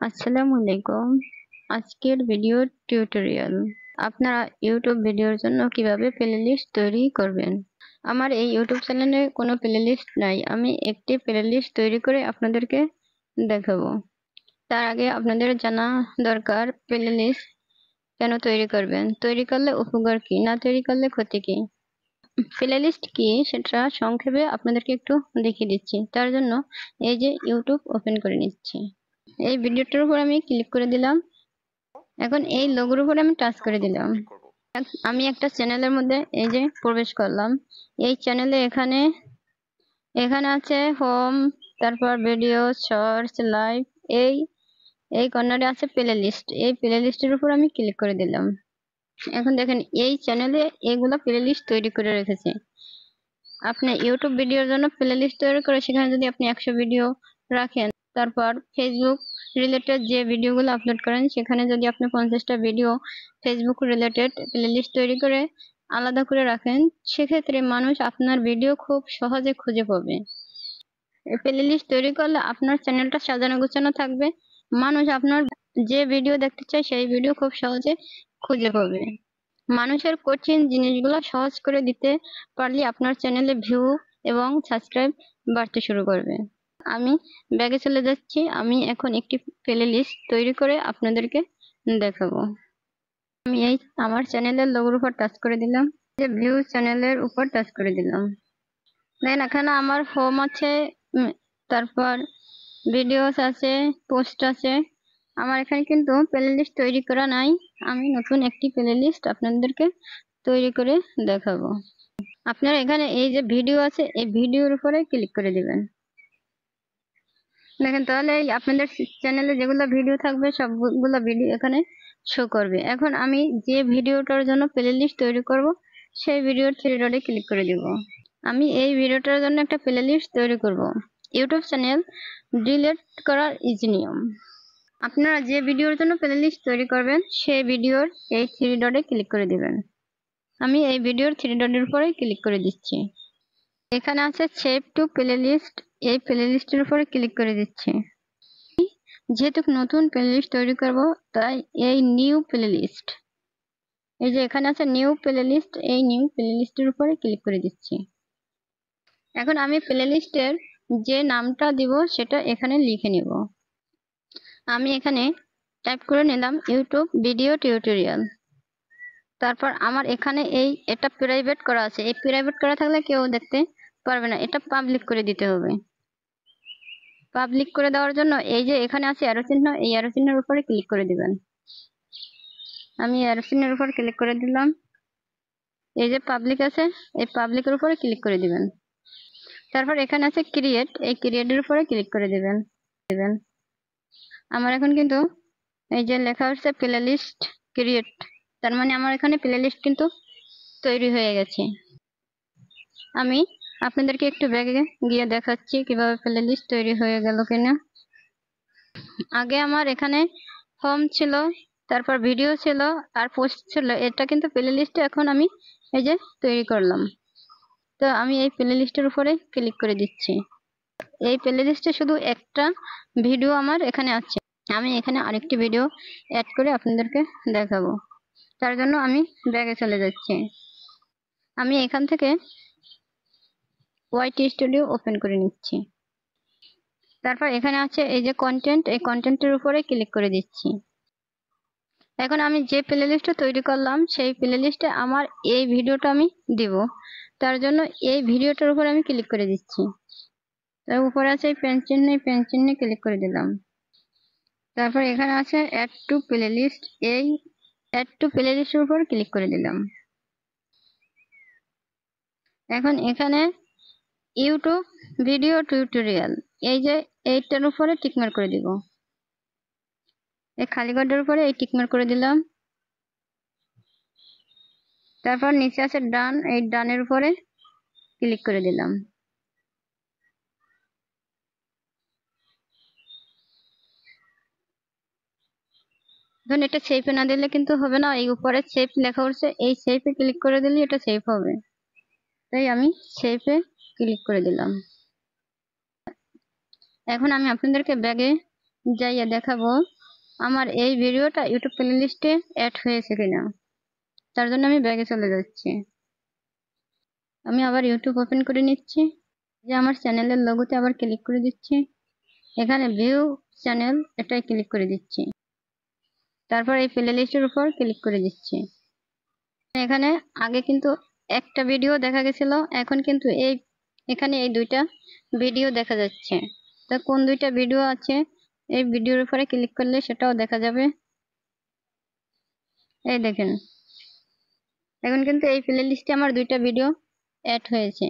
আসসালামু আলাইকুম। আজকের ভিডিও টিউটোরিয়াল। আপনারা ইউটিউব ভিডিওর জন্য কিভাবে প্লেলিস্ট তৈরি করবেন। আমার এই ইউটিউব চ্যানেলে কোনো প্লেলিস্ট নাই। আমি একটি প্লেলিস্ট তৈরি করে আপনাদেরকে দেখাবো। তার আগে আপনাদের জানা দরকার প্লেলিস্ট কেন তৈরি করবেন, তৈরি করলে উপকার কি, না তৈরি করলে ক্ষতি কি। প্লেলিস্ট কি সেটা সংক্ষেপে আপনাদেরকে একটু দেখিয়ে দিচ্ছি। তার জন্য এই যে ইউটিউব ওপেন করে নিচ্ছি। এই ভিডিওটার উপর আমি ক্লিক করে দিলাম। এখন এই লোগোর উপরে আমি টাচ করে দিলাম। আমি একটা চ্যানেলের মধ্যে এই যে প্রবেশ করলাম। এই চ্যানেলে এখানে আছে হোম, তারপর ভিডিও, শর্টস, লাইভ। এই এই কর্নারে আছে প্লে লিস্ট। এই প্লে লিস্টের উপর আমি ক্লিক করে দিলাম। এখন দেখেন এই চ্যানেলে এগুলো প্লে লিস্ট তৈরি করে রেখেছে। আপনি ইউটিউব ভিডিওর জন্য প্লে লিস্ট তৈরি করে সেখানে যদি আপনি 100 ভিডিও রাখেন, তারপর ফেসবুক রিলেটেড যে ভিডিওগুলো আপলোড করেন সেখানে যদি আপনি 50টা ভিডিও ফেসবুক রিলেটেড প্লেলিস্ট তৈরি করে আলাদা করে রাখেন, সেক্ষেত্রে মানুষ আপনার ভিডিও খুব সহজে খুঁজে পাবে। প্লেলিস্ট তৈরি করলে আপনার চ্যানেলটা সাজানো গোছানো থাকবে। মানুষ আপনার যে ভিডিও দেখতে চায় সেই ভিডিও খুব সহজে খুঁজে পাবে। মানুষের কঠিন জিনিসগুলো সহজ করে দিতে পারলে আপনার চ্যানেলে ভিউ এবং সাবস্ক্রাইব বাড়তে শুরু করবে। আমি ব্যাগে চলে যাচ্ছি। আমি এখন একটি প্লে লিস্ট তৈরি করে আপনাদেরকে দেখাবো। আমি এই আমার চ্যানেলের লোগোর উপর টাচ করে দিলাম, যে ভিউ চ্যানেলের উপর টাচ করে দিলাম। দেন এখানে আমার হোম আছে, তারপর ভিডিওস আছে, পোস্ট আছে। আমার এখানে কিন্তু প্লে লিস্ট তৈরি করা নাই। আমি নতুন একটি প্লে লিস্ট আপনাদেরকে তৈরি করে দেখাবো। আপনারা এখানে এই যে ভিডিও আছে, এই ভিডিওর উপরে ক্লিক করে দিবেন। দেখেন তাহলে আপনাদের চ্যানেলে যেগুলো ভিডিও থাকবে সবগুলো ভিডিও এখানে শো করবে। এখন আমি যে ভিডিওটার জন্য প্লে লিস্ট তৈরি করব সেই ভিডিওর থ্রি ডটে ক্লিক করে দিব। আমি এই ভিডিওটার জন্য একটা প্লে লিস্ট তৈরি করব। ইউটিউব চ্যানেল ডিলিট করার ইজি নিয়ম। আপনারা যে ভিডিওর জন্য প্লে লিস্ট তৈরি করবেন সেই ভিডিওর এই থ্রি ডটে ক্লিক করে দিবেন। আমি এই ভিডিওর থ্রি ডটের উপরে ক্লিক করে দিচ্ছি। এখানে আছে সেভ টু প্লে লিস্ট। এই প্লে লিস্টের উপরে ক্লিক করে দিচ্ছি। যেহেতু নতুন প্লে লিস্ট তৈরি করব তাই এই নিউ প্লে লিস্ট, এই যে এখানে আছে নিউ প্লে লিস্ট, এই নিউ প্লে লিস্টের উপরে ক্লিক করে দিচ্ছি। এখন আমি প্লে লিস্টের যে নামটা দিব সেটা এখানে লিখে নিব। আমি এখানে টাইপ করে নিলাম ইউটিউব ভিডিও টিউটোরিয়াল। তারপর আমার এখানে এটা প্রাইভেট করা আছে। এই প্রাইভেট করা থাকলে কেউ দেখতে পারবে না, এটা পাবলিক করে দিতে হবে। পাবলিক করে দেওয়ার জন্য এই যে এখানে আছে অ্যারো চিহ্ন, এই অ্যারো চিহ্নের উপরে ক্লিক করে দিবেন। আমি অ্যারো চিহ্নের উপর ক্লিক করে দিলাম। এই যে পাবলিক আছে, এই পাবলিকের উপরে ক্লিক করে দিবেন। তারপর এখানে আছে ক্রিয়েট, এই ক্রিয়েটের উপরে ক্লিক করে দিবেন। আমার এখন কিন্তু এই যে লেখা হচ্ছে প্লে লিস্ট ক্রিয়েট, তার মানে আমার এখানে প্লে লিস্ট কিন্তু তৈরি হয়ে গেছে। আমি আপনাদেরকে একটু ব্যাগে গিয়ে দেখাচ্ছি কিভাবে প্লে লিস্ট তৈরি হয়ে গেল কিনা। আগে আমার এখানে হোম ছিল, তারপর ভিডিও ছিল আর পোস্ট ছিল। এটা কিন্তু প্লে লিস্টে এখন আমি এই যে তৈরি করলাম। তো আমি এই প্লে লিস্টের উপরে ক্লিক করে দিচ্ছি। এই প্লে লিস্টে শুধু একটা ভিডিও আমার এখানে আছে। আমি এখানে আরেকটি ভিডিও অ্যাড করে আপনাদেরকে দেখাবো। তার জন্য আমি ব্যাগে চলে যাচ্ছি। আমি এখান থেকে ওয়াইটি স্টুডিও ওপেন করে নিচ্ছি। তারপর এখানে আছে এই যে কন্টেন্ট, এই কন্টেন্টের উপরে ক্লিক করে দিচ্ছি। এখন আমি যে প্লে লিস্টটা তৈরি করলাম সেই প্লে লিস্টে আমার এই ভিডিওটা আমি দিব। তার জন্য এই ভিডিওটার উপরে আমি ক্লিক করে দিচ্ছি। তার উপরে আছে এই পেন চিহ্ন, এই পেন চিহ্নে ক্লিক করে দিলাম। তারপর এখানে আছে অ্যাড টু প্লে লিস্ট, এই অ্যাড টু প্লে লিস্টের উপর ক্লিক করে দিলাম। এখন এখানে ইউটিউব ভিডিও টিউটোরিয়াল, এই যে এইটার উপরে টিকমার্ক করে দিব। এই খালি ঘরটার উপরে এই টিকমার্ক করে দিলাম। তারপর নিচে আছে ডান, এই ডানের উপরে ক্লিক করে দিলাম। ধরুন এটা সেভে না দিলে কিন্তু হবে না, এই উপরে সেভ লেখা উঠছে, এই সেভে ক্লিক করে দিলে এটা সেভ হবে। তাই আমি সেভে ক্লিক করে দিলাম। এখন আমি আপনাদেরকে ব্যাগে যাইয়া দেখাবো আমার এই ভিডিওটা ইউটিউব প্লেলিস্টে অ্যাড হয়েছে কিনা। তার জন্য আমি ব্যাগে চলে যাচ্ছি। আমি আবার ইউটিউব ওপেন করে নিচ্ছি, যে আমার চ্যানেলের লোগোতে আবার ক্লিক করে দিচ্ছি, এখানে ভিউ চ্যানেল এটাই ক্লিক করে দিচ্ছি, তারপর এই প্লে লিস্টের উপর ক্লিক করে দিচ্ছি। এখানে আগে কিন্তু একটা ভিডিও দেখা গেছিল, এখন কিন্তু এখানে এই দুইটা ভিডিও দেখা যাচ্ছে। তা কোন দুইটা ভিডিও আছে এই ভিডিওর উপরে ক্লিক করলে সেটাও দেখা যাবে। এই দেখেন, এখন কিন্তু এই প্লে লিস্টে আমার দুইটা ভিডিও অ্যাড হয়েছে।